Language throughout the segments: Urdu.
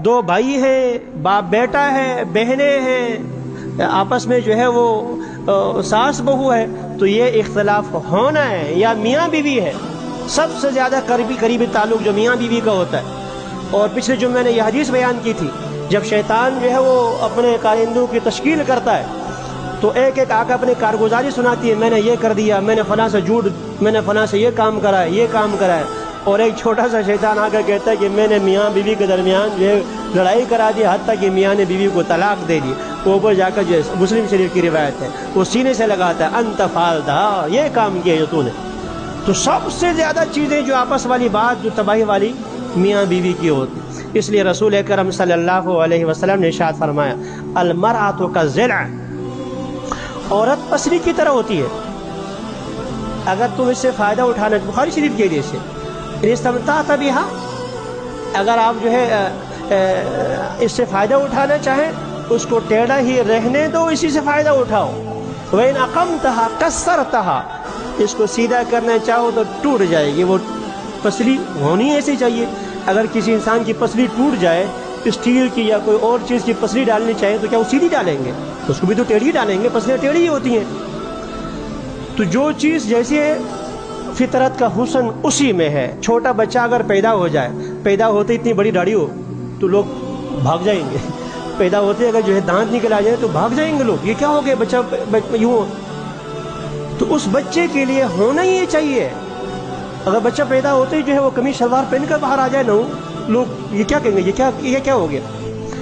دو بھائی ہیں، باپ بیٹا ہے، بہنیں ہیں، آپس میں جو ہے وہ ساس بہو ہے، تو یہ اختلاف ہونا ہے، یا میاں بیوی ہے، سب سے زیادہ قریبی تعلق جو میاں بیوی کا ہوتا ہے۔ اور پچھلے جمعے میں نے یہ حدیث بیان کی تھی، جب شیطان جو ہے وہ اپنے کارندوں کی تشکیل کرتا ہے تو ایک ایک آ کے اپنی کارگزاری سناتی ہے، میں نے یہ کر دیا، میں نے فلاں سے جھوٹ، میں نے فلاں سے یہ کام کرا ہے، یہ کام کرا ہے۔ اور ایک چھوٹا سا شیطان آ کر کہتا ہے کہ میں نے میاں بیوی کے درمیان جو ہے لڑائی کرا دی، حتیٰ کہ میاں نے بیوی کو طلاق دے دی۔ وہ اوپر جا کر جو مسلم شریف کی روایت ہے، وہ سینے سے لگاتا ہے، انت فالدہ، یہ کام کیا جو تو نے۔ تو سب سے زیادہ چیزیں جو آپس والی بات جو تباہی والی میاں بیوی کی ہوتی، اس لیے رسول اکرم صلی اللہ علیہ وسلم نے ارشاد فرمایا، المرأۃ کالضلع، عورت پسلی کی طرح ہوتی ہے، اگر تم اس سے فائدہ اٹھانا، بخاری شریف کے لیے سے استمتعت بہا، اگر آپ جو ہے اس سے فائدہ اٹھانا چاہیں، اس کو ٹیڑھا ہی رہنے دو، اسی سے فائدہ اٹھاؤ۔ وَإِنْ أَقَمْتَهَا كَسَّرْتَهَا، اس کو سیدھا کرنا چاہو تو ٹوٹ جائے گی۔ وہ پسلی ہونی ایسی چاہیے، اگر کسی انسان کی پسلی ٹوٹ جائے، اسٹیل کی یا کوئی اور چیز کی پسلی ڈالنی چاہیے تو کیا وہ سیدھی ڈالیں گے؟ اس کو بھی تو ٹیڑھی ڈالیں گے، پسلیاں ٹیڑھی ہی ہوتی ہیں۔ تو جو چیز جیسے فطرت کا حسن اسی میں ہے، چھوٹا بچہ اگر پیدا ہو جائے، پیدا ہوتے اتنی بڑی داڑھی ہو تو لوگ بھاگ جائیں گے، پیدا ہوتے اگر جو ہے دانت نکل آ جائے تو بھاگ جائیں گے لوگ، یہ کیا ہو گیا بچہ یوں ہو۔ تو اس بچے کے لیے ہونا ہی یہ چاہیے، اگر بچہ پیدا ہوتے ہی جو ہے وہ قمیص شلوار پہن کر باہر آ جائے نا، لوگ یہ کیا کہیں گے، یہ کیا ہو گیا۔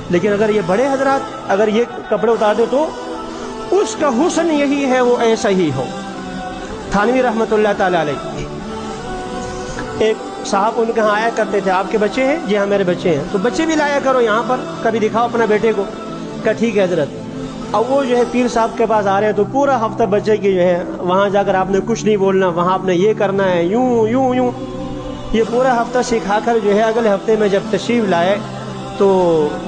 لیکن اگر یہ بڑے حضرات اگر یہ کپڑے اتار دے تو اس کا حسن یہی ہے، وہ ایسا ہی ہو۔ تھانوی رحمۃ اللہ تعالی علیہ، ایک صاحب ان کے ہاں آیا کرتے تھے، آپ کے بچے ہیں؟ جی ہاں میرے بچے ہیں۔ تو بچے بھی لایا کرو یہاں پر، کبھی دکھاؤ اپنا بیٹے کو۔ کہا ٹھیک ہے حضرت۔ اب وہ جو ہے پیر صاحب کے پاس آ رہے ہیں تو پورا ہفتہ بچے کی جو ہے وہاں جا کر آپ نے کچھ نہیں بولنا، وہاں آپ نے یہ کرنا ہے، یوں یوں یوں، یہ پورا ہفتہ سکھا کر جو ہے اگلے ہفتے میں جب تشریف لائے تو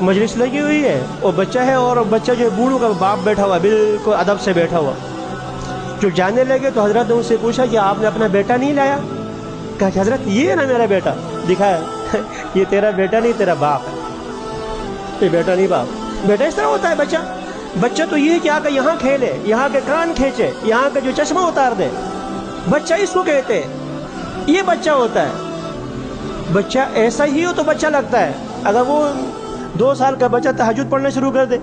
مجلس لگی ہوئی ہے، اور بچہ ہے، اور بچہ جو ہے بوڑھوں کا باپ بیٹھا ہوا، بالکل ادب سے بیٹھا ہوا۔ جو جانے لگے تو حضرت نے ان سے پوچھا کہ آپ نے اپنا بیٹا نہیں لایا؟ کہا کہ حضرت یہ ہے نا میرا بیٹا، دکھایا، یہ تیرا بیٹا نہیں، تیرا باپ ہے، یہ بیٹا نہیں باپ۔ بیٹا اس طرح ہوتا ہے بچہ تو یہ کہ آ کے یہاں کھیلے، یہاں کے کان کھینچے، یہاں کا جو چشمہ اتار دے، بچہ اس کو کہتے ہیں، یہ بچہ ہوتا ہے۔ بچہ ایسا ہی ہو تو بچہ لگتا ہے، اگر وہ 2 سال کا بچہ تہجد پڑھنا شروع کر دے،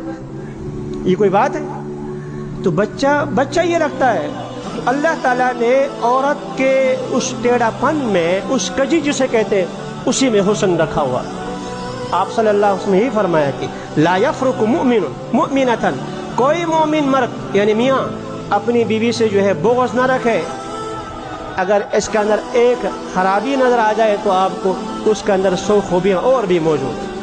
یہ کوئی بات ہے؟ تو بچہ یہ لگتا ہے۔ اللہ تعالیٰ نے عورت کے اس ٹیڑھا پن میں، اس کجی جسے کہتے ہیں، اسی میں حسن رکھا ہوا۔ آپ صلی اللہ علیہ وسلم نے ہی فرمایا کہ لا یفرق مؤمن مؤمنۃ، کوئی مومن مرد یعنی میاں اپنی بیوی سے جو ہے بغض نہ رکھے، اگر اس کے اندر ایک خرابی نظر آ جائے تو آپ کو اس کے اندر 100 خوبیاں اور بھی موجود ہیں۔